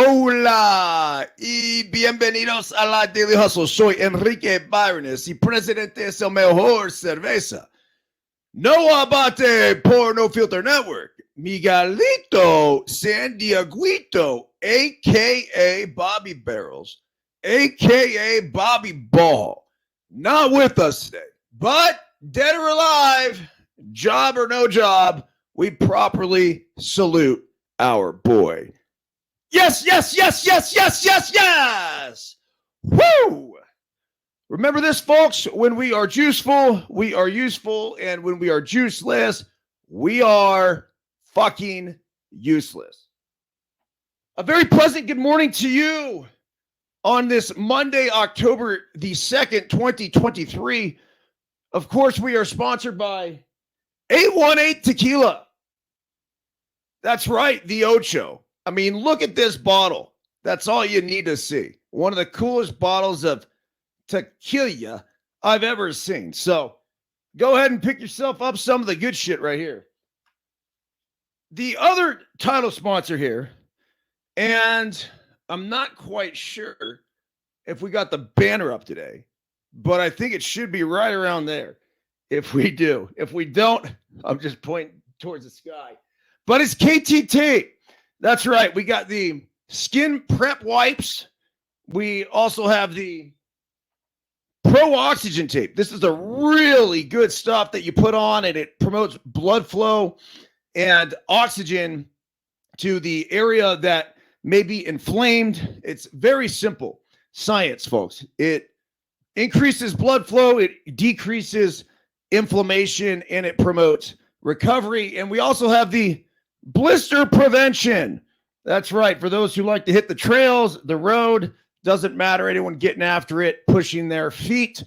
Hola y bienvenidos a la Daily Hustle. Soy Enrique Byrnes y presidente es el mejor cerveza. No abate por No Filter Network. Miguelito San Dieguito, a.k.a. Bobby Barrels, a.k.a. Bobby Ball. Not with us today, but dead or alive, job or no job, we properly salute our boy. Yes. Woo! Remember this, folks. When we are juiceful, we are useful. And when we are juiceless, we are fucking useless. A very pleasant good morning to you on this Monday, October the 2nd, 2023. Of course, we are sponsored by 818 Tequila. That's right, the Ocho. I mean, look at this bottle. That's all you need to see. One of the coolest bottles of tequila I've ever seen. So go ahead and pick yourself up some of the good shit right here. The other title sponsor here, and I'm not quite sure if we got the banner up today, but I think it should be right around there if we do. If we don't, I'm just pointing towards the sky. But it's KTT. That's right. We got the skin prep wipes. We also have the Pro Oxygen tape. This is a really good stuff that you put on, and it promotes blood flow and oxygen to the area that may be inflamed. It's very simple science, folks. It increases blood flow, it decreases inflammation, and it promotes recovery. And we also have the blister prevention. That's right. For those who like to hit the trails, the road, doesn't matter. Anyone getting after it, pushing their feet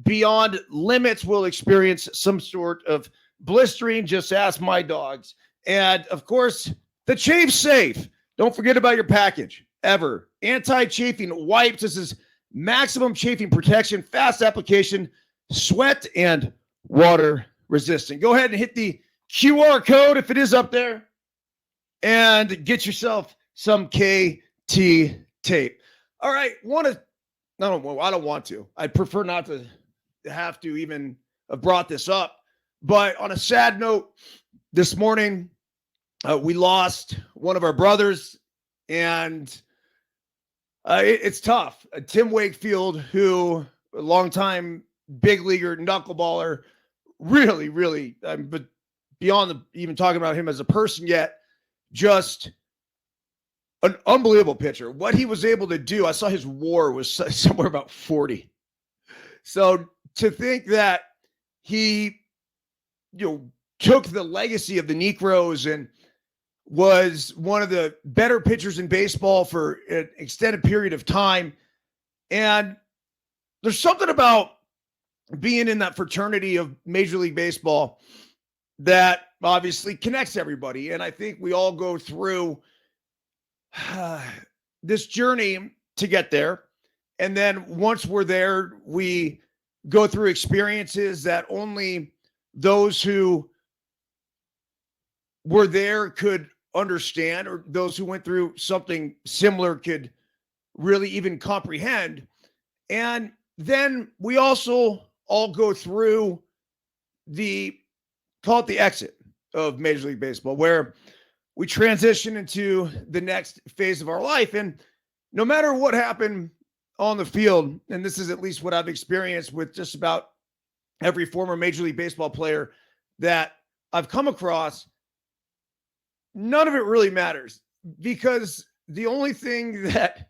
beyond limits will experience some sort of blistering. Just ask my dogs. And of course, the Chafe Safe. Don't forget about your package ever. Anti-chafing wipes. This is maximum chafing protection, fast application, sweat, and water resistant. Go ahead and hit the QR code if it is up there, and get yourself some KT tape. All right, I don't want to. I'd prefer not to have to even have brought this up. But on a sad note, this morning, we lost one of our brothers, and it's tough. Tim Wakefield, who a longtime big leaguer, knuckleballer, really, but beyond even talking about him as a person yet, just an unbelievable pitcher. What he was able to do, I saw his WAR was somewhere about 40. So to think that he, took the legacy of the Negros and was one of the better pitchers in baseball for an extended period of time. And there's something about being in that fraternity of Major League Baseball that obviously connects everybody. And I think we all go through this journey to get there. And then once we're there, we go through experiences that only those who were there could understand, or those who went through something similar could really even comprehend. And then we also all go through call it the exit of Major League Baseball, where we transition into the next phase of our life. And no matter what happened on the field, and this is at least what I've experienced with just about every former Major League Baseball player that I've come across, none of it really matters, because the only thing that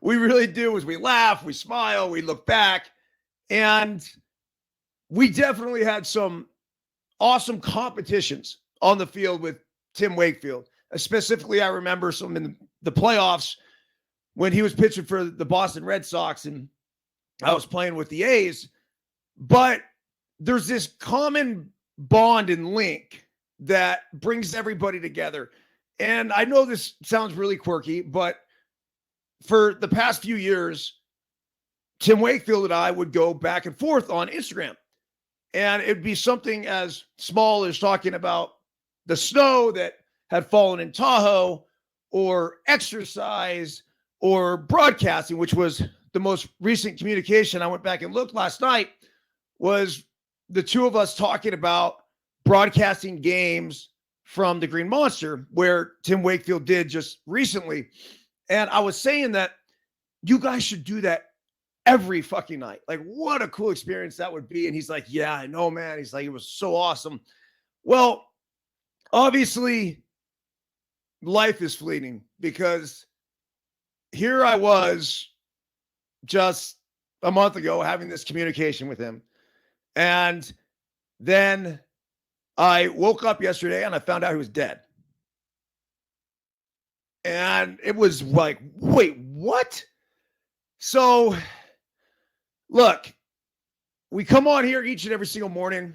we really do is we laugh, we smile, we look back, and we definitely had some awesome competitions on the field with Tim Wakefield. Specifically, I remember some in the playoffs when he was pitching for the Boston Red Sox and I was playing with the A's. But there's this common bond and link that brings everybody together. And I know this sounds really quirky, but for the past few years, Tim Wakefield and I would go back and forth on Instagram. And it'd be something as small as talking about the snow that had fallen in Tahoe, or exercise or broadcasting, which was the most recent communication. I went back and looked last night, was the two of us talking about broadcasting games from the Green Monster, where Tim Wakefield did just recently. And I was saying that you guys should do that every fucking night. Like, what a cool experience that would be. And he's like, yeah, I know, man. He's like, it was so awesome. Well, obviously, life is fleeting, because here I was just a month ago having this communication with him. And then I woke up yesterday and I found out he was dead. And it was like, wait, what? So, look, we come on here each and every single morning,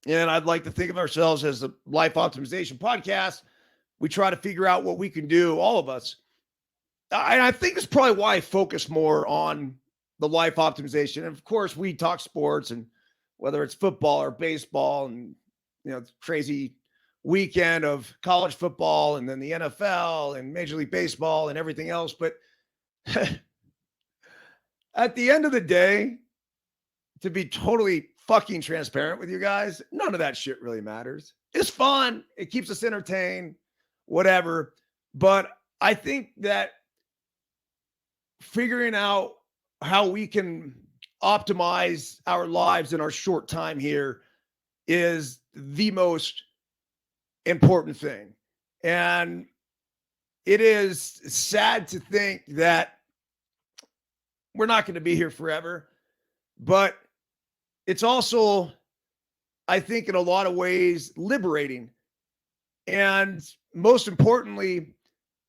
and I'd like to think of ourselves as a life optimization podcast. We try to figure out what we can do, all of us. And I think that's probably why I focus more on the life optimization. And of course, we talk sports, and whether it's football or baseball, and crazy weekend of college football, and then the NFL and Major League Baseball and everything else. But at the end of the day, to be totally fucking transparent with you guys, none of that shit really matters. It's fun. It keeps us entertained, whatever. But I think that figuring out how we can optimize our lives in our short time here is the most important thing. And it is sad to think that we're not going to be here forever, but it's also, I think, in a lot of ways, liberating. And most importantly,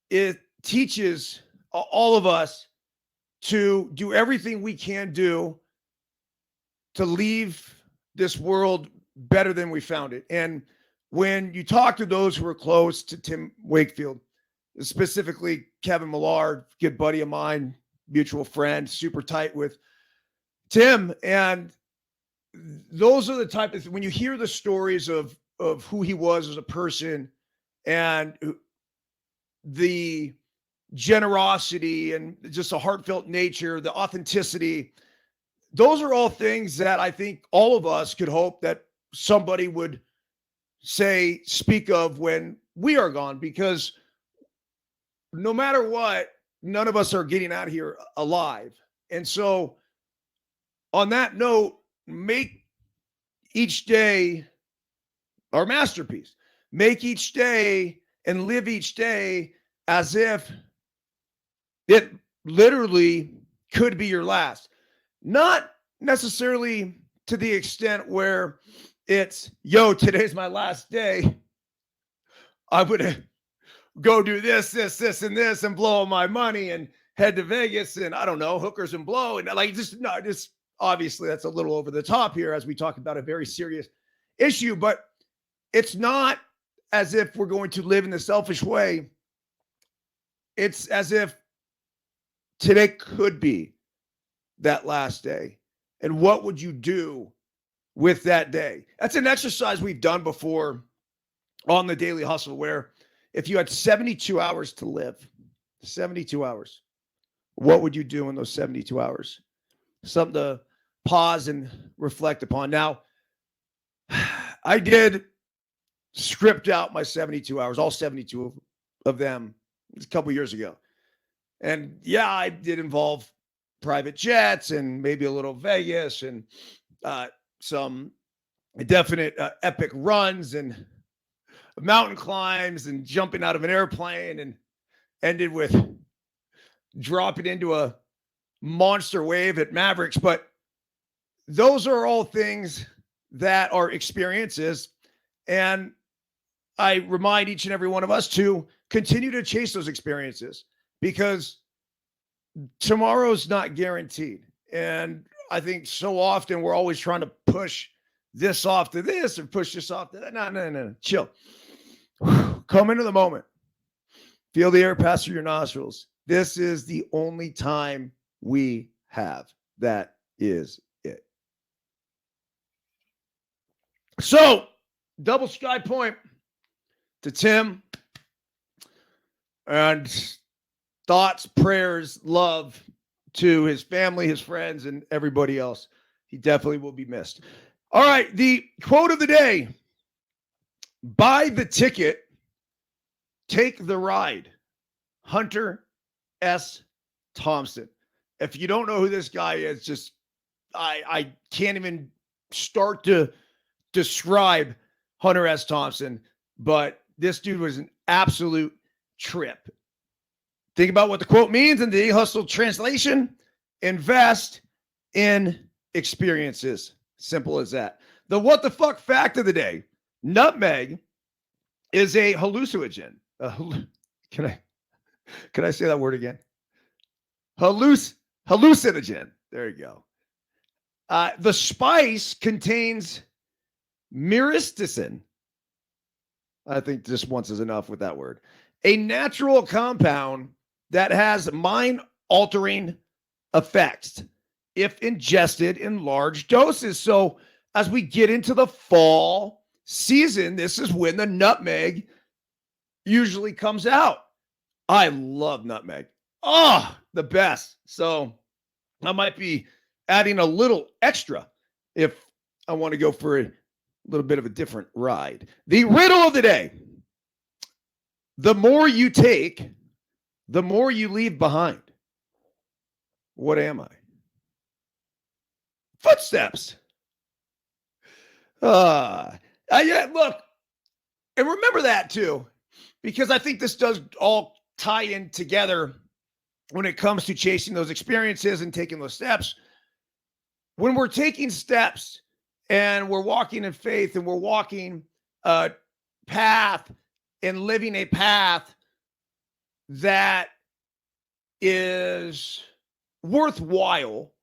it teaches all of us to do everything we can do to leave this world better than we found it. And when you talk to those who are close to Tim Wakefield, specifically Kevin Millard, good buddy of mine, mutual friend, super tight with Tim, and those are the type of, when you hear the stories of who he was as a person and the generosity and just a heartfelt nature, the authenticity, those are all things that I think all of us could hope that somebody would speak of when we are gone, because no matter what, none of us are getting out of here alive. And so on that note, make each day our masterpiece. Make each day and live each day as if it literally could be your last. Not necessarily to the extent where it's, yo, today's my last day. I'm going to go do this, and this, and blow all my money and head to Vegas and, I don't know, hookers and blow. And like, just obviously that's a little over the top here as we talk about a very serious issue, but it's not as if we're going to live in a selfish way. It's as if today could be that last day. And what would you do with that day? That's an exercise we've done before on the Daily Hustle, where if you had 72 hours to live, 72 hours, what would you do in those 72 hours? Something to pause and reflect upon. Now, I did script out my 72 hours, all 72 of them, a couple years ago. And yeah, I did involve private jets and maybe a little Vegas and some definite epic runs and mountain climbs and jumping out of an airplane, and ended with dropping into a monster wave at Mavericks. But those are all things that are experiences. And I remind each and every one of us to continue to chase those experiences, because tomorrow's not guaranteed. And I think so often we're always trying to push this off to this or push this off to that. No. Chill. Come into the moment. Feel the air pass through your nostrils. This is the only time we have. That is it. So, double sky point to Tim. And thoughts, prayers, love to his family, his friends, and everybody else. He definitely will be missed. All right, the quote of the day: buy the ticket, take the ride. Hunter S. Thompson. If you don't know who this guy is, just I can't even start to describe Hunter S. Thompson, but this dude was an absolute trip. Think about what the quote means in the hustle translation: invest in experiences. Simple as that. The what the fuck fact of the day: nutmeg is a hallucinogen. Can I say that word again? Hallucinogen. There you go. The spice contains myristicin. I think just once is enough with that word. A natural compound that has mind-altering effects if ingested in large doses. So as we get into the fall season, this is when the nutmeg usually comes out. I love nutmeg. Oh, the best. So I might be adding a little extra if I want to go for a little bit of a different ride. The riddle of the day: the more you take, the more you leave behind. What am I? Footsteps. Yeah, look, and remember that too, because I think this does all tie in together when it comes to chasing those experiences and taking those steps. When we're taking steps and we're walking in faith and we're walking a path and living a path that is worthwhile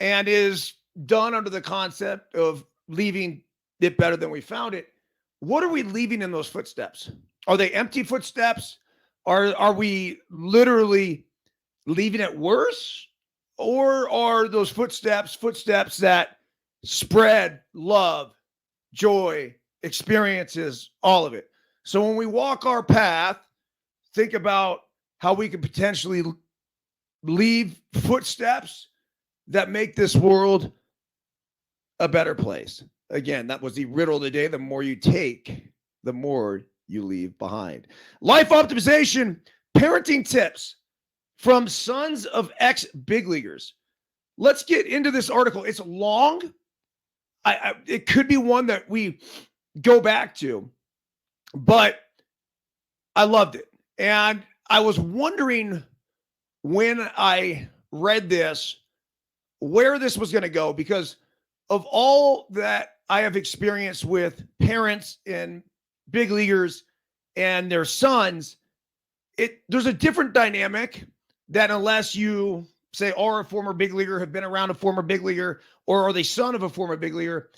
and is done under the concept of leaving it better than we found it, what are we leaving in those footsteps? Are they empty footsteps? Are we literally leaving it worse? Or are those footsteps that spread love, joy, experiences, all of it? So when we walk our path, think about how we could potentially leave footsteps that make this world a better place. Again, that was the riddle of the day. The more you take, the more you leave behind. Life optimization, parenting tips from sons of ex-big leaguers. Let's get into this article. It's long. It could be one that we go back to, but I loved it. And I was wondering when I read this, where this was going to go, because of all that I have experienced with parents and big leaguers and their sons, there's a different dynamic that unless you say are a former big leaguer, have been around a former big leaguer, or are they son of a former big leaguer,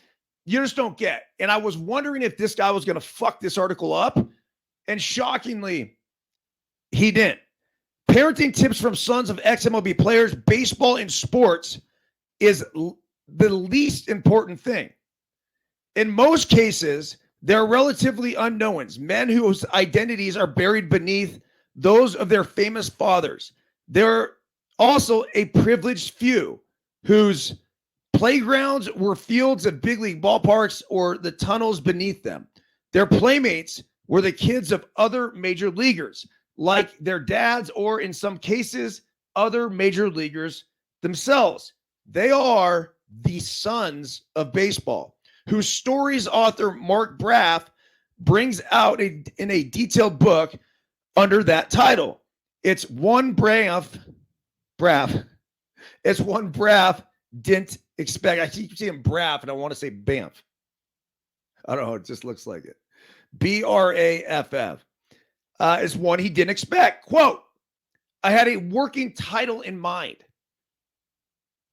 you just don't get. And I was wondering if this guy was going to fuck this article up. And shockingly, he didn't. Parenting tips from sons of ex-MLB players. Baseball and sports is the least important thing. In most cases, they're relatively unknowns, men whose identities are buried beneath those of their famous fathers. They're also a privileged few whose playgrounds were fields at big league ballparks or the tunnels beneath them. Their playmates were the kids of other major leaguers, like their dads, or in some cases, other major leaguers themselves. They are the sons of baseball, whose stories author Mark Braff brings out in a detailed book under that title. It's one Braff. It's one Braff didn't expect. I keep saying Braff, and I want to say Banff. I don't know. It just looks like it. Braff. Is one he didn't expect. Quote, I had a working title in mind.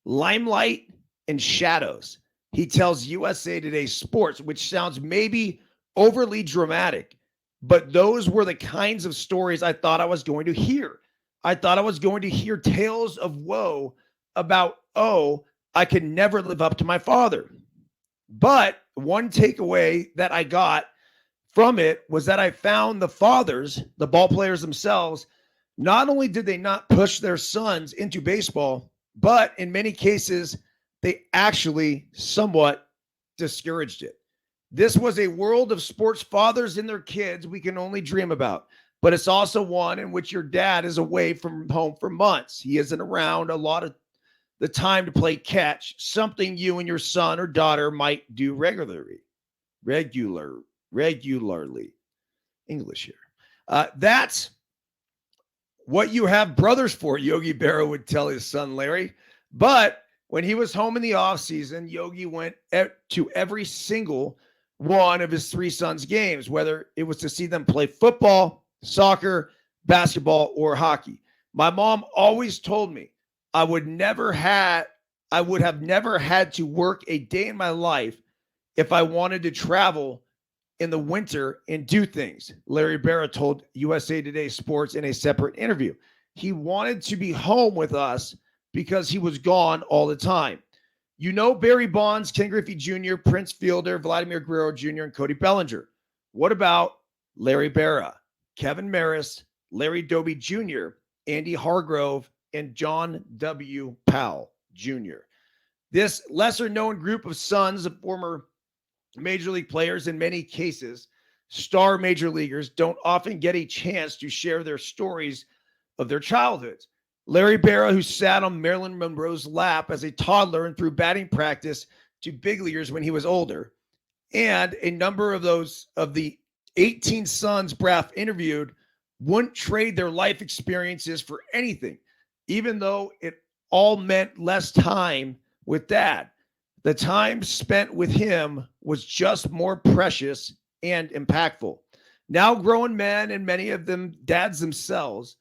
Limelight and Shadows. He tells USA Today Sports, which sounds maybe overly dramatic, but those were the kinds of stories I thought I was going to hear. I thought I was going to hear tales of woe about, I could never live up to my father. But one takeaway that I got from it was that I found the fathers, the ball players themselves, not only did they not push their sons into baseball, but in many cases, they actually somewhat discouraged it. This was a world of sports fathers and their kids we can only dream about, but it's also one in which your dad is away from home for months. He isn't around a lot of the time to play catch, something you and your son or daughter might do regularly. English here. That's what you have brothers for, Yogi Berra would tell his son Larry. But when he was home in the offseason, Yogi went to every single one of his three sons' games, whether it was to see them play football, soccer, basketball, or hockey. My mom always told me I would have never had to work a day in my life if I wanted to travel in the winter and do things. Larry Berra told USA Today Sports in a separate interview. He wanted to be home with us because he was gone all the time. You know Barry Bonds, Ken Griffey Jr., Prince Fielder, Vladimir Guerrero Jr., and Cody Bellinger. What about Larry Berra, Kevin Maris, Larry Doby Jr., Andy Hargrove, and John W. Powell Jr.? This lesser-known group of sons of former major league players, in many cases, star major leaguers, don't often get a chance to share their stories of their childhoods. Larry Berra, who sat on Marilyn Monroe's lap as a toddler and through batting practice to big leaguers when he was older, and a number of the 18 sons Braff interviewed wouldn't trade their life experiences for anything, even though it all meant less time with dad. The time spent with him was just more precious and impactful. Now grown men, and many of them dads themselves,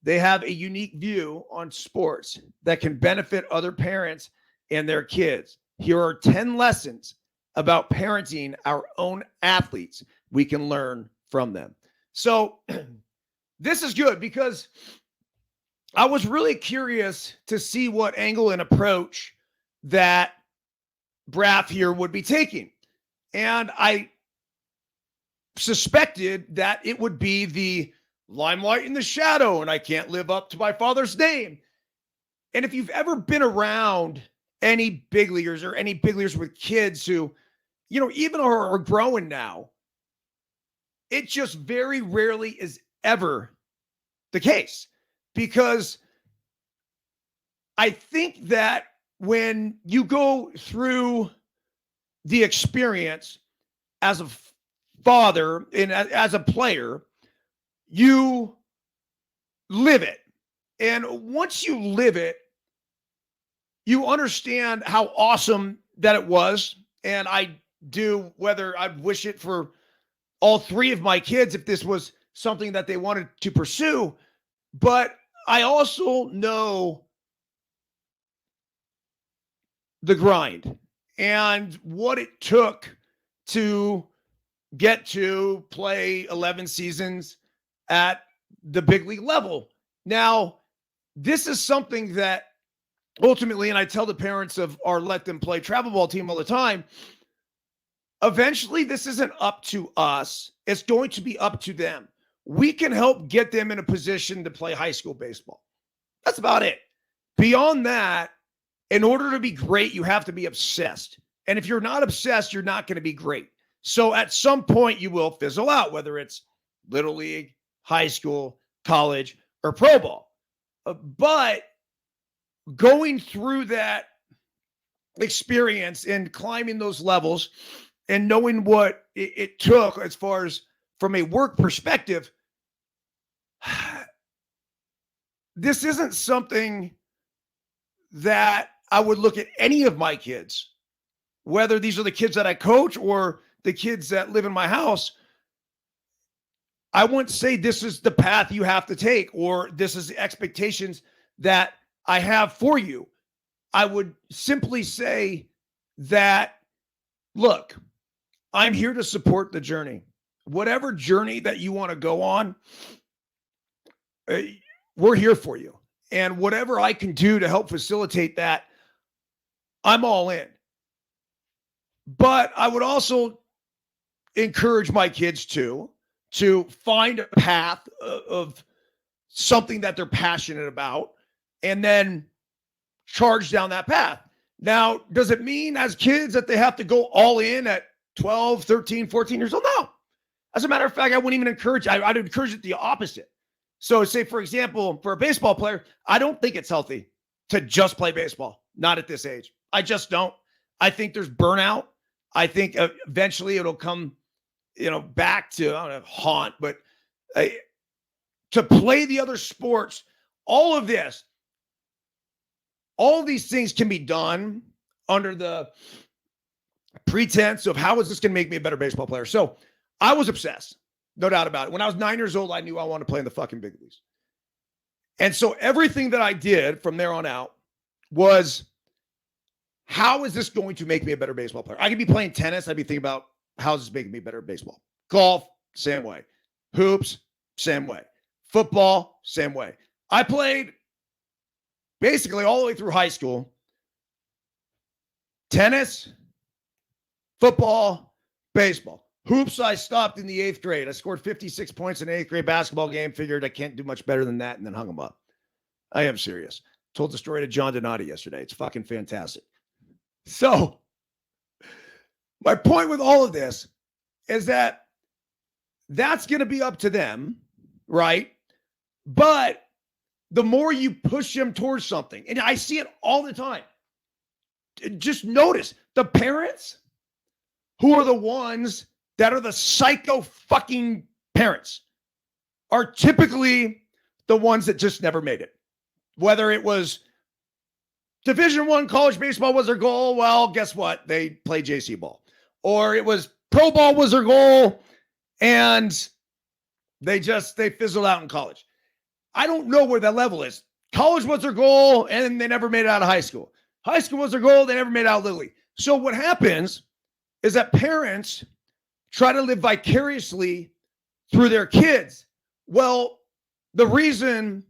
they have a unique view on sports that can benefit other parents and their kids. Here are 10 lessons about parenting our own athletes we can learn from them. So this is good because I was really curious to see what angle and approach that Braff here would be taking. And I suspected that it would be the limelight in the shadow, and I can't live up to my father's name. And if you've ever been around any big leaguers or any big leaguers with kids who, even are growing now, it just very rarely is ever the case. Because I think that when you go through the experience as a father and as a player, you live it. And once you live it, you understand how awesome that it was. And I do, whether I'd wish it for all three of my kids if this was something that they wanted to pursue. But I also know the grind and what it took to get to play 11 seasons at the big league level. Now, this is something that ultimately, and I tell the parents of our Let Them Play travel ball team all the time, eventually this isn't up to us. It's going to be up to them. We can help get them in a position to play high school baseball. That's about it. Beyond that, in order to be great, you have to be obsessed. And if you're not obsessed, you're not going to be great. So at some point, you will fizzle out, whether it's little league, high school, college, or pro ball. But going through that experience and climbing those levels and knowing what it took as far as from a work perspective, this isn't something that I would look at any of my kids, whether these are the kids that I coach or the kids that live in my house. I wouldn't say this is the path you have to take or this is the expectations that I have for you. I would simply say that, look, I'm here to support the journey. Whatever journey that you want to go on, we're here for you. And whatever I can do to help facilitate that, I'm all in. But I would also encourage my kids to find a path of something that they're passionate about and then charge down that path. Now, does it mean as kids that they have to go all in at 12, 13, 14 years old? No. As a matter of fact, I wouldn't even encourage, I'd encourage it the opposite. So say, for example, for a baseball player, I don't think it's healthy to just play baseball, not at this age. I just don't. I think there's burnout. I think eventually it'll come, back to, I don't know, haunt, but to play the other sports, all these things can be done under the pretense of how is this going to make me a better baseball player? So I was obsessed, no doubt about it. When I was 9 years old, I knew I wanted to play in the fucking big leagues. And so everything that I did from there on out was, how is this going to make me a better baseball player? I could be playing tennis. I'd be thinking about, how is this making me better at baseball? Golf, same way. Hoops, same way. Football, same way. I played basically all the way through high school. Tennis, football, baseball. Hoops, I stopped in the 8th grade. I scored 56 points in an 8th grade basketball game. Figured I can't do much better than that, and then hung them up. I am serious. Told the story to John Donati yesterday. It's fucking fantastic. So my point with all of this is that that's going to be up to them, right? But the more you push them towards something, and I see it all the time, just notice the parents who are the ones that are the psycho fucking parents are typically the ones that just never made it. Whether it was Division I college baseball was their goal, well, guess what? They played JC ball. Or it was pro ball was their goal, and they fizzled out in college. I don't know where that level is. College was their goal, and they never made it out of high school. High school was their goal, they never made it out of Little League. So what happens is that parents try to live vicariously through their kids. Well, the reason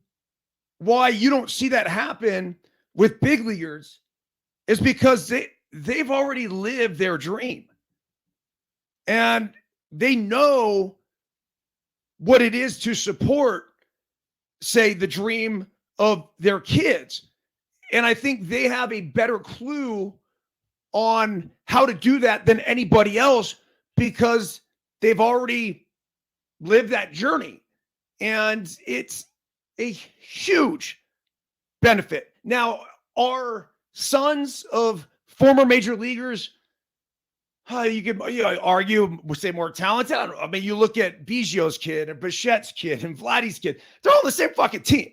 why you don't see that happen with big leaguers is because they've already lived their dream. And they know what it is to support, say, the dream of their kids. And I think they have a better clue on how to do that than anybody else because they've already lived that journey. And it's a huge benefit. Now, are sons of former major leaguers, you could argue, say more talented? I don't know. I mean, you look at Biggio's kid and Bichette's kid and Vladdy's kid. They're all the same fucking team.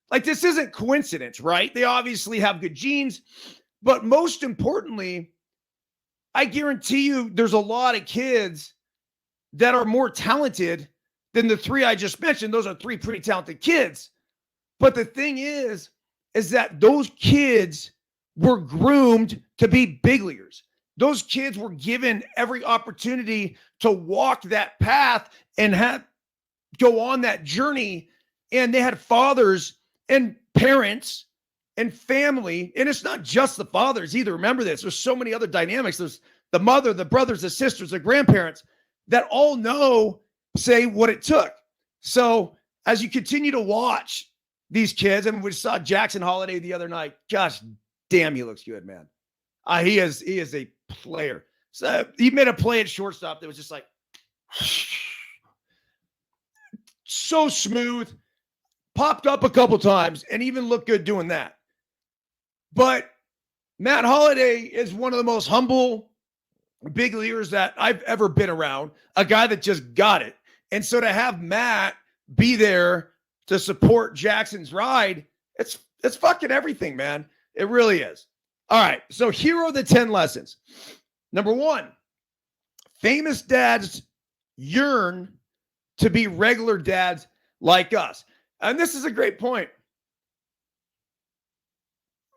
Like, this isn't coincidence, right? They obviously have good genes. But most importantly, I guarantee you there's a lot of kids that are more talented than the three I just mentioned. Those are three pretty talented kids. But the thing is that those kids were groomed to be big leaguers. Those kids were given every opportunity to walk that path and go on that journey. And they had fathers and parents and family. And it's not just the fathers either. Remember this. There's so many other dynamics. There's the mother, the brothers, the sisters, the grandparents that all know, say, what it took. So as you continue to watch these kids, and we saw Jackson Holiday the other night. Gosh damn, he looks good, man. He is a player. So he made a play at shortstop that was just like so smooth, popped up a couple times, and even looked good doing that. But Matt Holliday is one of the most humble big leaguers that I've ever been around, a guy that just got it. And so to have Matt be there to support Jackson's ride, it's fucking everything, man. It really is. All right, so here are the 10 lessons. Number 1, famous dads yearn to be regular dads like us. And this is a great point.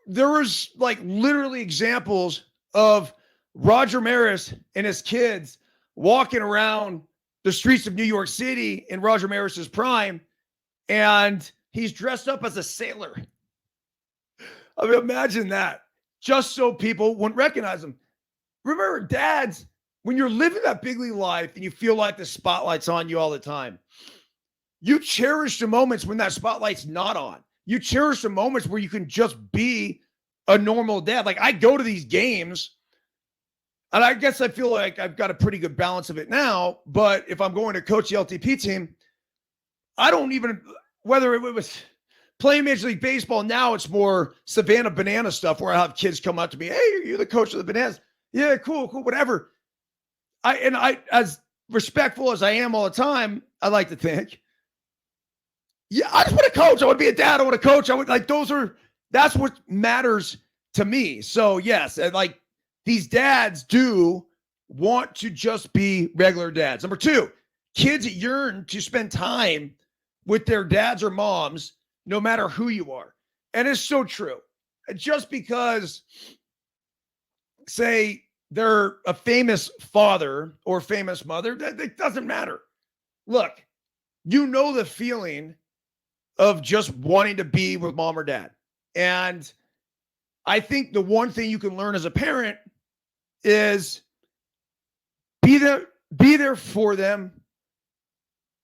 There was like literally examples of Roger Maris and his kids walking around the streets of New York City in Roger Maris's prime, and he's dressed up as a sailor. I mean, imagine that. Just so people wouldn't recognize him. Remember, dads, when you're living that big league life and you feel like the spotlight's on you all the time, you cherish the moments when that spotlight's not on. You cherish the moments where you can just be a normal dad. Like, I go to these games, and I guess I feel like I've got a pretty good balance of it now. But if I'm going to coach the LTP team, I don't even, whether it was playing Major League Baseball, now it's more Savannah Banana stuff where I have kids come up to me, hey, you're the coach of the Bananas. Yeah, cool, whatever. I, as respectful as I am all the time, I like to think, yeah, I just want to coach. I want to be a dad. I want to coach. That's what matters to me. So yes, like, these dads do want to just be regular dads. Number two, kids yearn to spend time with their dads or moms, no matter who you are. And it's so true. Just because, say, they're a famous father or famous mother, that doesn't matter. Look, you know the feeling of just wanting to be with mom or dad. And I think the one thing you can learn as a parent is be there for them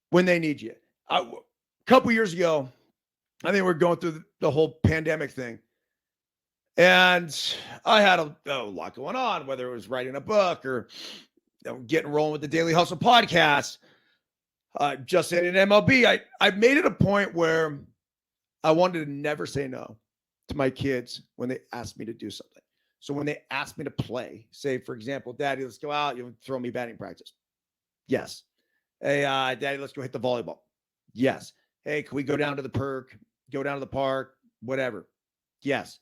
when they need you. A couple years ago, I think we were going through the whole pandemic thing. And I had a lot going on, whether it was writing a book or getting rolling with the Daily Hustle podcast. Just in an MLB, I made it a point where I wanted to never say no to my kids when they asked me to do something. So when they asked me to play, say, for example, Daddy, let's go out. You throw me batting practice. Yes. Hey, Daddy, let's go hit the volleyball. Yes. Hey, can we go down to the park, whatever. Yes.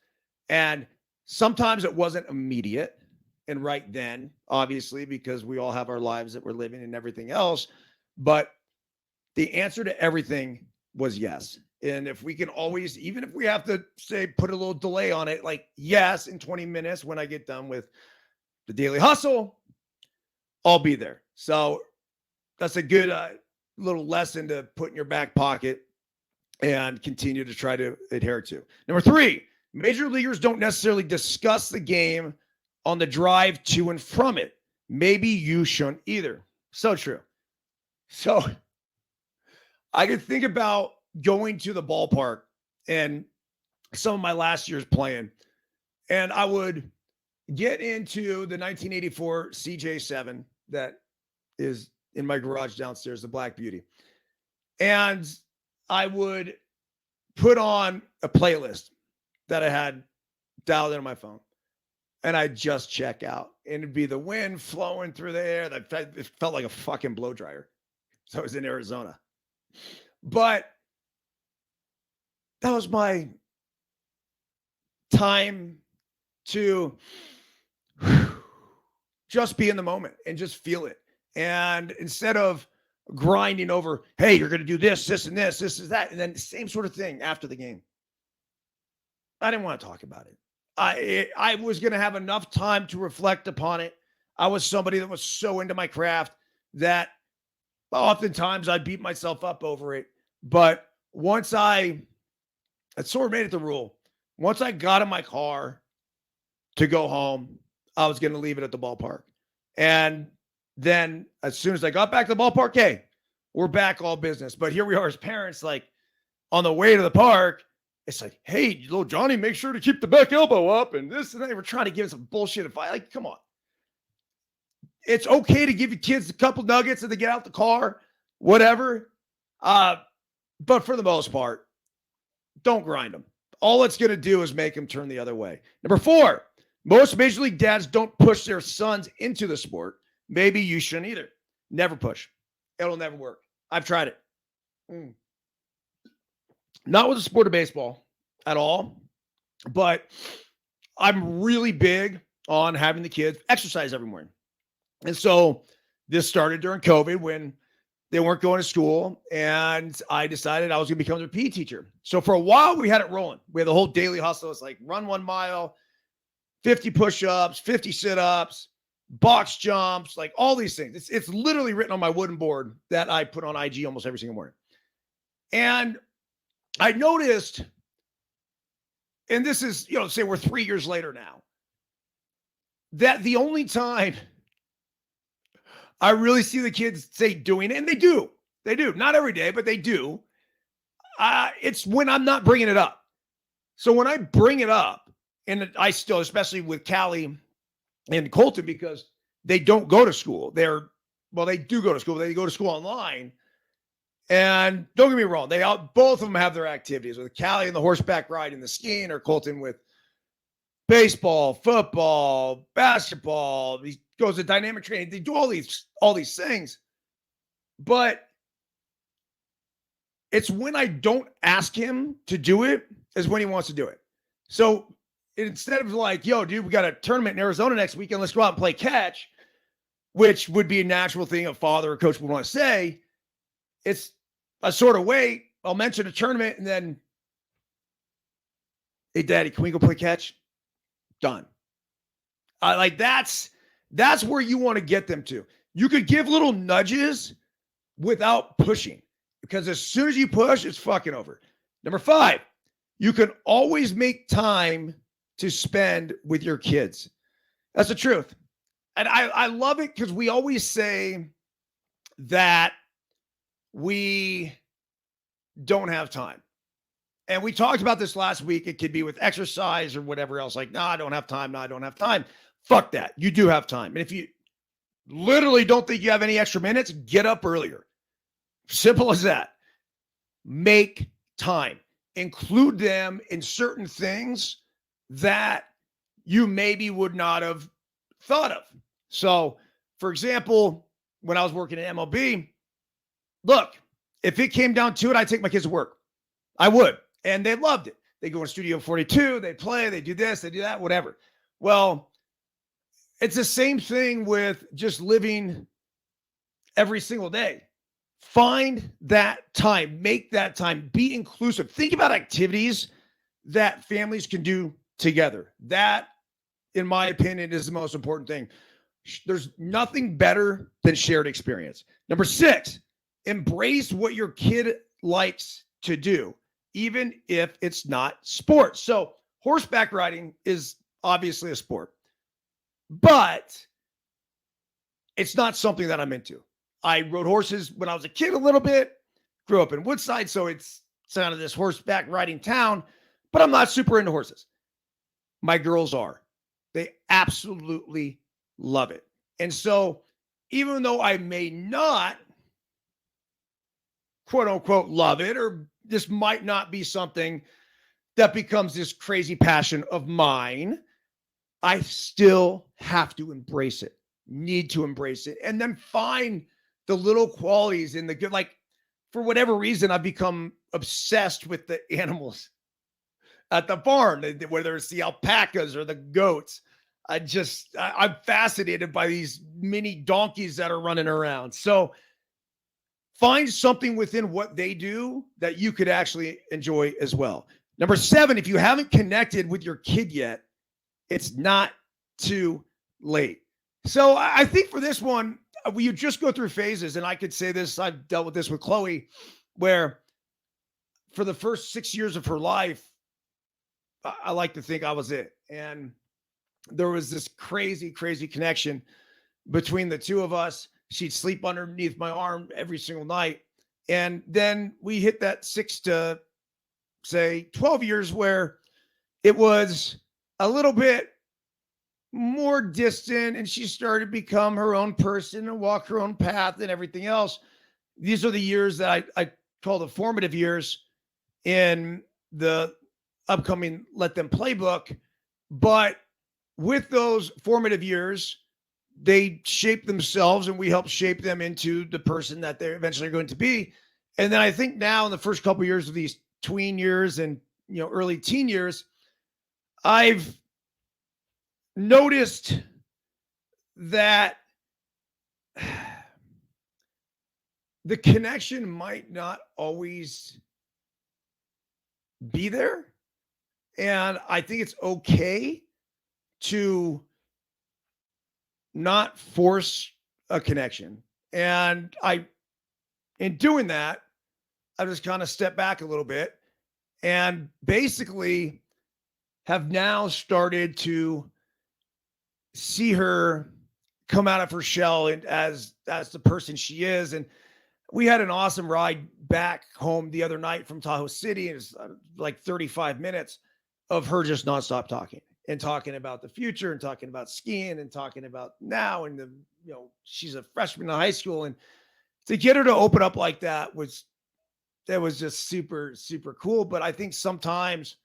And sometimes it wasn't immediate and right then, obviously, because we all have our lives that we're living and everything else. But the answer to everything was yes. And if we can always, even if we have to say, put a little delay on it, like, yes, in 20 minutes when I get done with the Daily Hustle, I'll be there. So that's a good little lesson to put in your back pocket and continue to try to adhere to. Number three, major leaguers don't necessarily discuss the game on the drive to and from it. Maybe you shouldn't either. So true. So I could think about going to the ballpark and some of my last years playing, and I would get into the 1984 CJ7 that is in my garage downstairs, the Black Beauty. And I would put on a playlist that I had dialed into my phone, and I'd just check out, and it'd be the wind flowing through the air. It felt like a fucking blow dryer. So I was in Arizona, but that was my time to just be in the moment and just feel it. And instead of grinding over, hey, you're going to do this, this, and this is that, and then the same sort of thing after the game, I didn't want to talk about it. I was going to have enough time to reflect upon it. I was somebody that was so into my craft that oftentimes I beat myself up over it. But once I sort of made it the rule. Once I got in my car to go home, I was going to leave it at the ballpark. And then as soon as I got back to the ballpark, hey, we're back all business. But here we are as parents, like, on the way to the park, it's like, hey, little Johnny, make sure to keep the back elbow up and this and that. We're trying to give some bullshit advice. Like, come on. It's okay to give your kids a couple nuggets and to get out the car, whatever. But for the most part, don't grind them. All it's going to do is make them turn the other way. Number four, most Major League dads don't push their sons into the sport. Maybe you shouldn't either. Never push. It'll never work. I've tried it. Not with the sport of baseball at all, but I'm really big on having the kids exercise every morning. And so this started during COVID when they weren't going to school, and I decided I was going to become their PE teacher. So for a while, we had it rolling. We had the whole daily hustle. It's like run 1 mile, 50 push-ups, 50 sit-ups, box jumps, like all these things. It's literally written on my wooden board that I put on IG almost every single morning. And I noticed, and this is, say we're 3 years later now, that the only time I really see the kids say doing it, and they do. They do. Not every day, but they do. It's when I'm not bringing it up. So when I bring it up, and I still, especially with Callie and Colton, because they don't go to school. They do go to school. They go to school online. And don't get me wrong, both of them have their activities, with Callie and the horseback ride and the skiing, or Colton with baseball, football, basketball. He goes to dynamic training. They do all these things. But it's when I don't ask him to do it is when he wants to do it. So instead of like, yo, dude, we got a tournament in Arizona next weekend, let's go out and play catch, which would be a natural thing a father or coach would want to say, it's a sort of way. I'll mention a tournament and then, hey, Daddy, can we go play catch? Done. Like that's where you want to get them to. You could give little nudges without pushing, because as soon as you push, it's fucking over. Number 5, you can always make time to spend with your kids. That's the truth. And I love it, because we always say that we don't have time. And we talked about this last week. It could be with exercise or whatever else. Like, no, I don't have time. No, I don't have time. Fuck that. You do have time. And if you literally don't think you have any extra minutes, get up earlier. Simple as that. Make time. Include them in certain things that you maybe would not have thought of. So, for example, when I was working at MLB, look, if it came down to it, I'd take my kids to work. I would. And they loved it. They go in Studio 42, they play, they do this, they do that, whatever. Well, it's the same thing with just living every single day. Find that time, make that time, be inclusive. Think about activities that families can do together. That, in my opinion, is the most important thing. There's nothing better than shared experience. Number 6, embrace what your kid likes to do, even if it's not sports. So horseback riding is obviously a sport, but it's not something that I'm into. I rode horses when I was a kid a little bit, grew up in Woodside, so it's kind of this horseback riding town, but I'm not super into horses. My girls are. They absolutely love it. And so even though I may not, quote unquote, love it, or this might not be something that becomes this crazy passion of mine, I still have to embrace it, need to embrace it, and then find the little qualities in the good. Like, for whatever reason, I've become obsessed with the animals at the barn, whether it's the alpacas or the goats. I'm fascinated by these mini donkeys that are running around. So find something within what they do that you could actually enjoy as well. Number 7, if you haven't connected with your kid yet, it's not too late. So I think for this one, you just go through phases. And I could say this, I've dealt with this with Chloe, where for the first 6 years of her life, I like to think I was it. And there was this crazy, crazy connection between the two of us. She'd sleep underneath my arm every single night. And then we hit that 6 to, say, 12 years where it was a little bit more distant, and she started to become her own person and walk her own path and everything else. These are the years that I call the formative years in the upcoming Let Them Playbook. But with those formative years, they shape themselves, and we help shape them into the person that they're eventually going to be. And then I think now in the first couple of years of these tween years and early teen years, I've noticed that the connection might not always be there. And I think it's okay to not force a connection. And in doing that, I just kind of step back a little bit and basically have now started to see her come out of her shell and as the person she is. And we had an awesome ride back home the other night from Tahoe City. It was like 35 minutes of her just nonstop talking and talking about the future and talking about skiing and talking about now. And she's a freshman in high school, and to get her to open up like that was just super, super cool. But I think sometimes,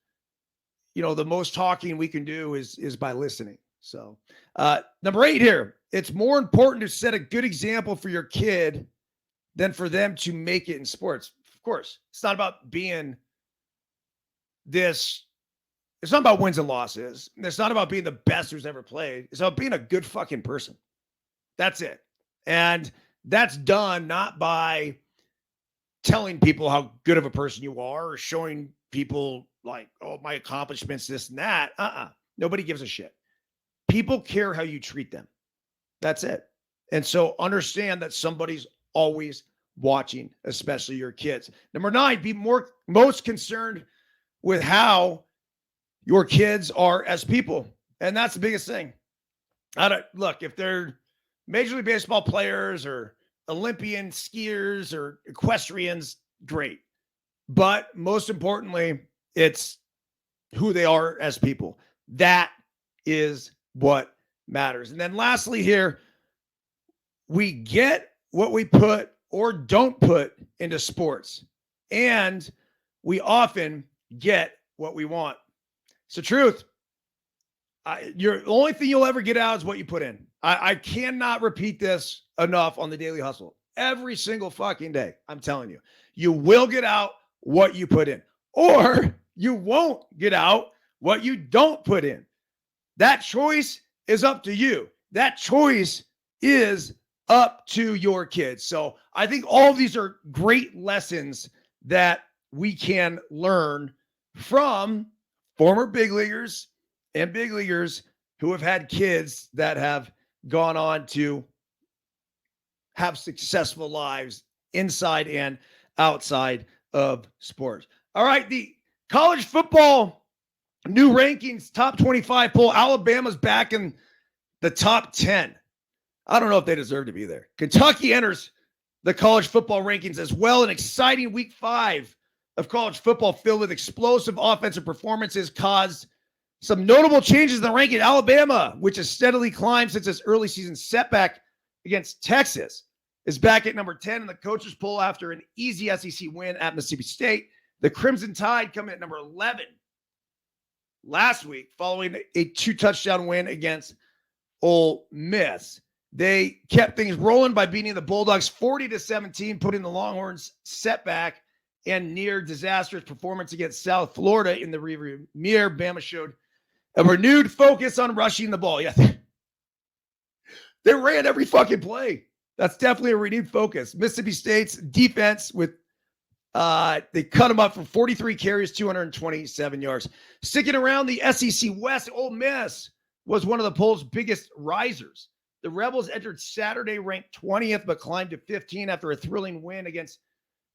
the most talking we can do is by listening. So number 8 here, it's more important to set a good example for your kid than for them to make it in sports. Of course, it's not about being this. It's not about wins and losses. It's not about being the best who's ever played. It's about being a good fucking person. That's it. And that's done not by telling people how good of a person you are or showing people like, oh, my accomplishments, this and that. Nobody gives a shit. People care how you treat them. That's it. And so understand that somebody's always watching, especially your kids. Number 9, be most concerned with how your kids are as people. And that's the biggest thing. Look, if they're Major League Baseball players or Olympian skiers or equestrians, great. But most importantly, it's who they are as people. That is what matters. And then lastly here, we get what we put or don't put into sports. And we often get what we want. It's the truth. The only thing you'll ever get out is what you put in. I cannot repeat this enough on the Daily Hustle. Every single fucking day, I'm telling you. You will get out what you put in. Or you won't get out what you don't put in. That choice is up to you. That choice is up to your kids. So I think all of these are great lessons that we can learn from former big leaguers and big leaguers who have had kids that have gone on to have successful lives inside and outside of sports. All right, the college football new rankings, top 25 poll. Alabama's back in the top 10. I don't know if they deserve to be there. Kentucky enters the college football rankings as well. An exciting week 5 of college football filled with explosive offensive performances caused some notable changes in the ranking. Alabama, which has steadily climbed since its early season setback against Texas, is back at number 10 in the coaches poll after an easy SEC win at Mississippi State. The Crimson Tide come in at number 11 last week following a 2-touchdown win against Ole Miss. They kept things rolling by beating the Bulldogs 40-17, putting the Longhorns setback and near disastrous performance against South Florida in the rearview mirror. Bama showed a renewed focus on rushing the ball. Yeah, they ran every fucking play. That's definitely a renewed focus. Mississippi State's defense they cut them up for 43 carries, 227 yards. Sticking around the SEC West, Ole Miss was one of the poll's biggest risers. The Rebels entered Saturday ranked 20th, but climbed to 15 after a thrilling win against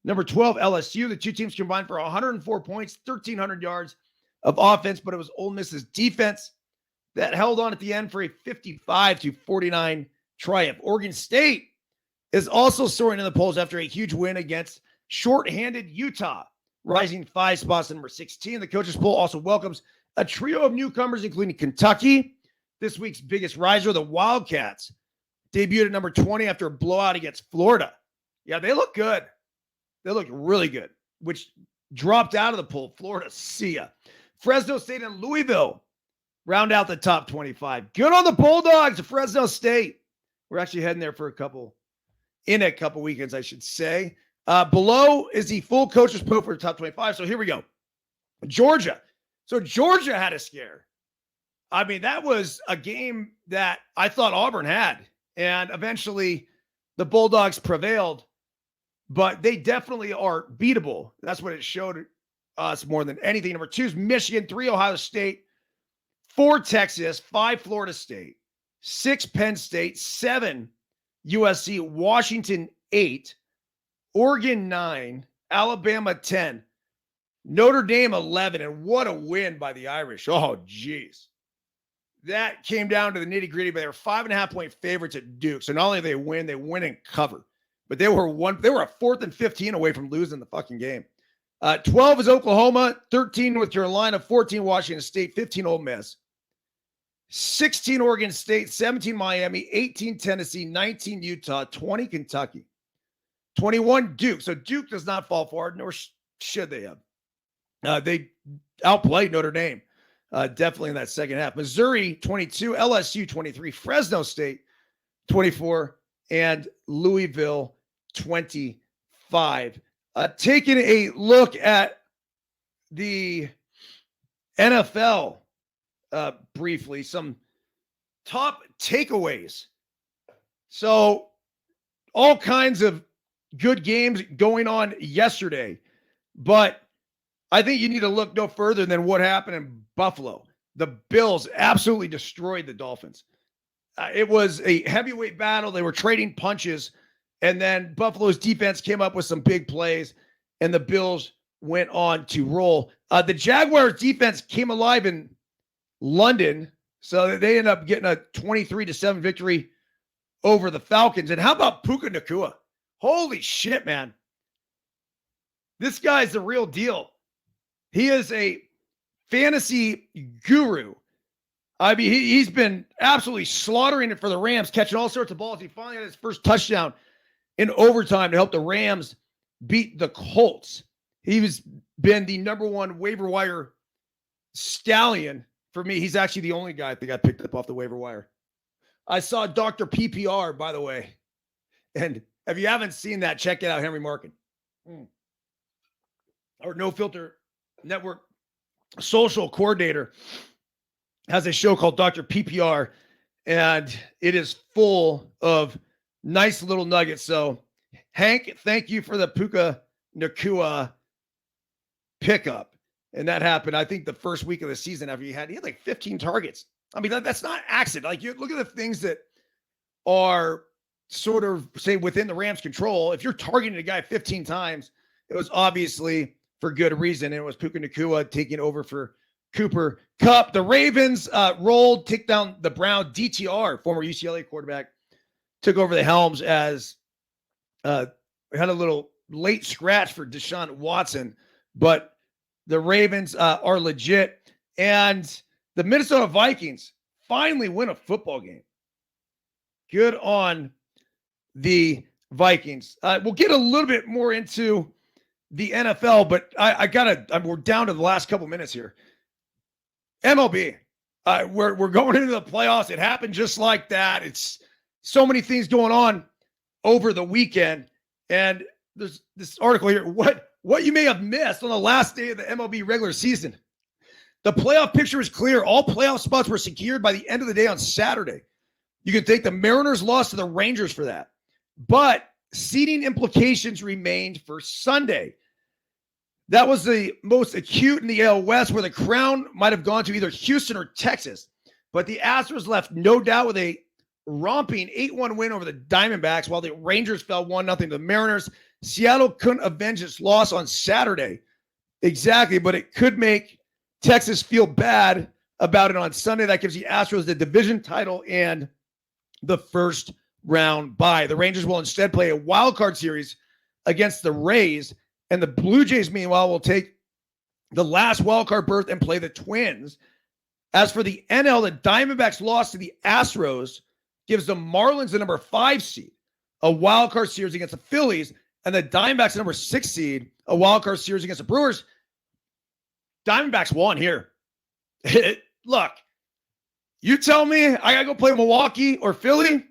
number 12 LSU. The two teams combined for 104 points, 1,300 yards of offense, but it was Ole Miss's defense that held on at the end for a 55-49 triumph. Oregon State is also soaring in the polls after a huge win against short-handed Utah, rising 5 spots to number 16. The coaches poll also welcomes a trio of newcomers, including Kentucky. This week's biggest riser, the Wildcats, debuted at number 20 after a blowout against Florida. Yeah, they look good. They look really good, which dropped out of the poll. Florida, see ya. Fresno State and Louisville round out the top 25. Good on the Bulldogs of Fresno State. We're actually heading there for a couple weekends, I should say. Below is the full coaches poll for the top 25. So here we go. Georgia. So Georgia had a scare. I mean, that was a game that I thought Auburn had. And eventually the Bulldogs prevailed. But they definitely are beatable. That's what it showed us more than anything. Number 2 is Michigan, 3 Ohio State, 4 Texas, 5 Florida State, 6 Penn State, 7 USC, Washington 8, Oregon 9, Alabama 10, Notre Dame 11. And what a win by the Irish. Oh, geez. that came down to the nitty-gritty, but they were 5.5-point favorites at Duke. So not only they win in cover, but they were a 4th and 15 away from losing the fucking game. 12 is Oklahoma, 13 North Carolina, 14 Washington State, 15 Ole Miss, 16 Oregon State, 17 Miami, 18 Tennessee, 19 Utah, 20 Kentucky, 21 Duke. So Duke does not fall far, nor should they have. They outplayed Notre Dame, definitely in that second half. Missouri, 22, LSU, 23, Fresno State, 24, and Louisville, 25. Taking a look at the NFL briefly, some top takeaways. So all kinds of good games going on yesterday, but I think you need to look no further than what happened in Buffalo. The Bills absolutely destroyed the Dolphins. It was a heavyweight battle. They were trading punches, and then Buffalo's defense came up with some big plays, and the Bills went on to roll. The Jaguars defense came alive in London, so they ended up getting a 23-7 victory over the Falcons. And how about Puka Nacua? Holy shit, man. This guy's the real deal. He is a fantasy guru. I mean, he's been absolutely slaughtering it for the Rams, catching all sorts of balls. He finally had his first touchdown in overtime to help the Rams beat the Colts. He's been the number one waiver wire stallion for me. He's actually the only guy I think I picked up off the waiver wire. I saw Dr. PPR, by the way. And if you haven't seen that, check it out, Henry Markin. Our No Filter Network social coordinator has a show called Dr. PPR, and it is full of nice little nuggets. So, Hank, thank you for the Puka Nacua pickup. And that happened, I think, the first week of the season after he had like 15 targets. I mean, that's not accident. Like, you look at the things that are sort of, say, within the Rams' control. If you're targeting a guy 15 times, it was obviously for good reason. And it was Puka Nacua taking over for Cooper Kupp. The Ravens rolled, ticked down the Brown. DTR, former UCLA quarterback, took over the helms as had a little late scratch for Deshaun Watson. But the Ravens are legit. And the Minnesota Vikings finally win a football game. Good on the Vikings. We'll get a little bit more into the NFL, but we're down to the last couple minutes here. MLB, we're going into the playoffs. It happened just like that. It's so many things going on over the weekend. And there's this article here, what you may have missed on the last day of the MLB regular season. The playoff picture is clear. All playoff spots were secured by the end of the day on Saturday. You can thank the Mariners lost to the Rangers for that. But seeding implications remained for Sunday. That was the most acute in the AL West, where the crown might have gone to either Houston or Texas. But the Astros left no doubt with a romping 8-1 win over the Diamondbacks, while the Rangers fell 1-0 to the Mariners. Seattle couldn't avenge its loss on Saturday. Exactly, but it could make Texas feel bad about it on Sunday. That gives the Astros the division title and the first round bye. The Rangers will instead play a wild card series against the Rays, and the Blue Jays, meanwhile, will take the last wild card berth and play the Twins. As for the NL, the Diamondbacks loss to the Astros gives the Marlins the number 5 seed, a wild card series against the Phillies, and the Diamondbacks the number 6 seed, a wild card series against the Brewers. Diamondbacks won here. Look, you tell me I got to go play Milwaukee or Philly?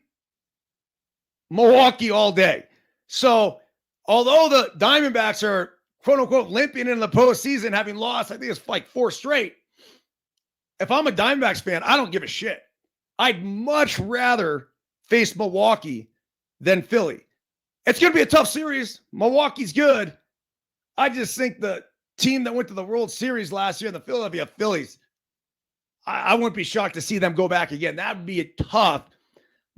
Milwaukee all day. So, although the Diamondbacks are, quote-unquote, limping in the postseason, having lost, I think it's like 4 straight, if I'm a Diamondbacks fan, I don't give a shit. I'd much rather face Milwaukee than Philly. It's going to be a tough series. Milwaukee's good. I just think the team that went to the World Series last year, the Philadelphia Phillies, I wouldn't be shocked to see them go back again. That would be a tough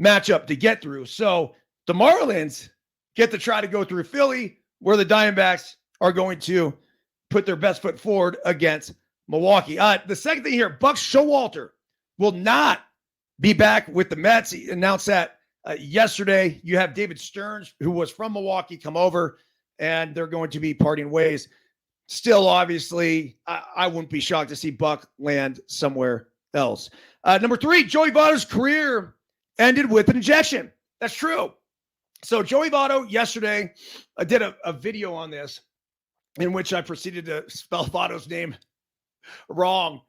matchup to get through. So the Marlins get to try to go through Philly, where the Diamondbacks are going to put their best foot forward against Milwaukee. The second thing here, Buck Showalter will not be back with the Mets. He announced that yesterday. You have David Stearns, who was from Milwaukee, come over, and they're going to be parting ways. Still, obviously, I wouldn't be shocked to see Buck land somewhere else. Number 3, Joey Votto's career ended with an injection. That's true. So Joey Votto yesterday, I did a video on this in which I proceeded to spell Votto's name wrong.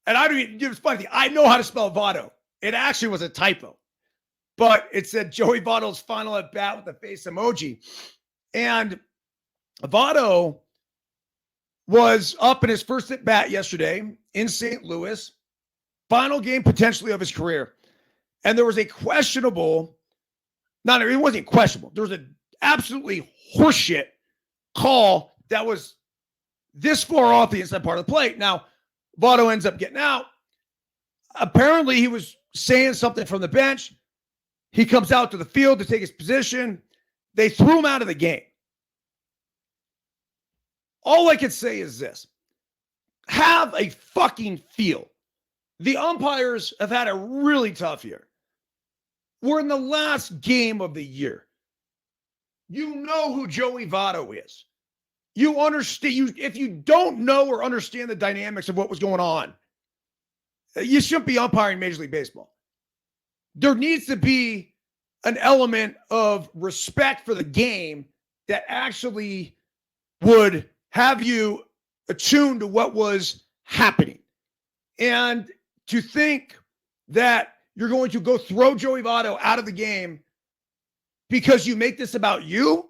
And I don't even, it's funny, I know how to spell Votto. It actually was a typo. But it said Joey Votto's final at bat with the face emoji. And Votto was up in his first at bat yesterday in St. Louis, final game potentially of his career. And there was a questionable, it wasn't questionable. There was an absolutely horseshit call that was this far off the inside part of the plate. Now, Votto ends up getting out. Apparently, he was saying something from the bench. He comes out to the field to take his position. They threw him out of the game. All I can say is this. Have a fucking feel. The umpires have had a really tough year. We're in the last game of the year. You know who Joey Votto is. You understand. If you don't know or understand the dynamics of what was going on, you shouldn't be umpiring Major League Baseball. There needs to be an element of respect for the game that actually would have you attuned to what was happening. And to think that you're going to go throw Joey Votto out of the game because you make this about you,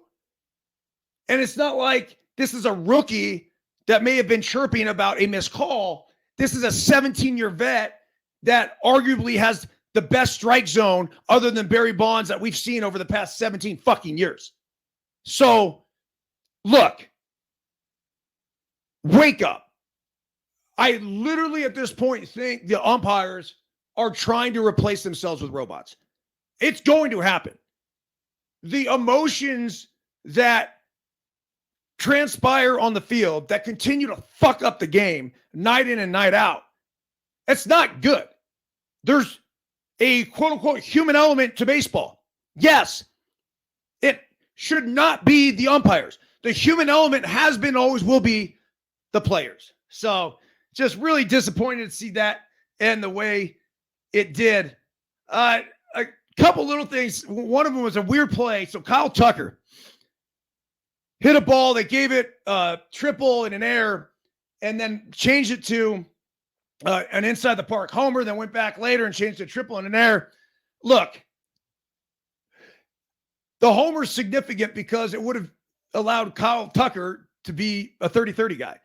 and it's not like this is a rookie that may have been chirping about a missed call. This is a 17-year vet that arguably has the best strike zone other than Barry Bonds that we've seen over the past 17 fucking years. So, look, wake up. I literally at this point think the umpires are trying to replace themselves with robots. It's going to happen. The emotions that transpire on the field that continue to fuck up the game night in and night out, it's not good. There's a quote-unquote human element to baseball. Yes, it should not be the umpires. The human element has been, always will be the players. So just really disappointed to see that and the way it did. A couple little things. One of them was a weird play. So Kyle Tucker hit a ball that gave it a triple in an air and then changed it to an inside the park homer, then went back later and changed to triple in an air. Look, the homer's significant because it would have allowed Kyle Tucker to be a 30-30 guy.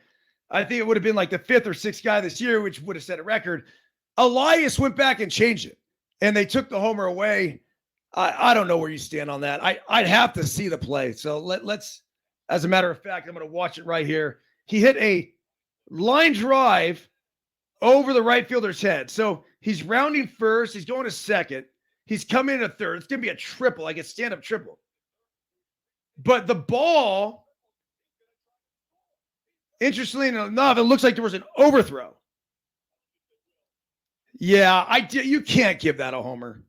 I think it would have been like the 5th or 6th guy this year, which would have set a record. Elias went back and changed it, and they took the homer away. I don't know where you stand on that. I'd have to see the play. So let's, as a matter of fact, I'm going to watch it right here. He hit a line drive over the right fielder's head. So he's rounding first. He's going to second. He's coming in a third. It's going to be a triple, like a stand-up triple. But the ball, interestingly enough, it looks like there was an overthrow. Yeah, you can't give that a homer.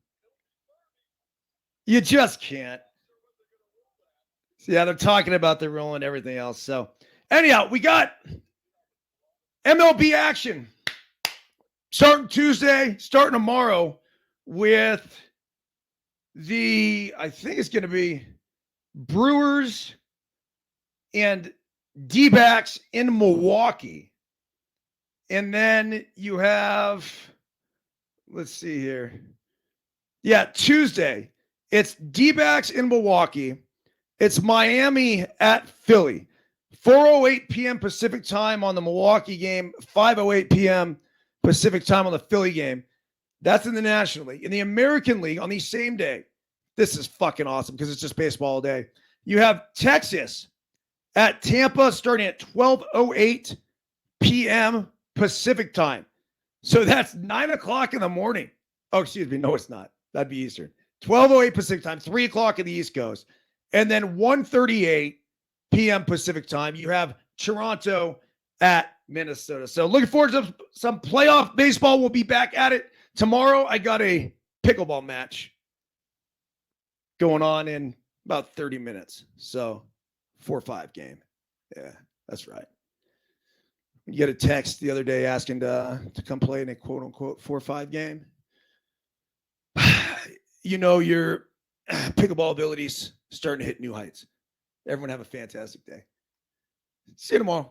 You just can't. Yeah, they're talking about the rule and everything else. So anyhow, we got MLB action starting Tuesday, starting tomorrow with I think it's going to be Brewers and D-backs in Milwaukee. And then you have, let's see here. Yeah, Tuesday, it's D-backs in Milwaukee. It's Miami at Philly. 4:08 p.m. Pacific time on the Milwaukee game, 5:08 p.m. Pacific time on the Philly game. That's in the National League. In the American League, on the same day, this is fucking awesome because it's just baseball all day. You have Texas at Tampa starting at 12:08 p.m. Pacific time. So that's 9 o'clock in the morning. Oh, excuse me. No, it's not. That'd be Eastern. 12:08 Pacific time, 3 o'clock in the East Coast. And then 1:38 p.m. Pacific time, you have Toronto at Minnesota. So looking forward to some playoff baseball. We'll be back at it Tomorrow, I got a pickleball match going on in about 30 minutes. So 4-5 game. Yeah, that's right. You get a text the other day asking to come play in a quote unquote 4-5 game. You know, your pickleball abilities starting to hit new heights. Everyone have a fantastic day. See you tomorrow.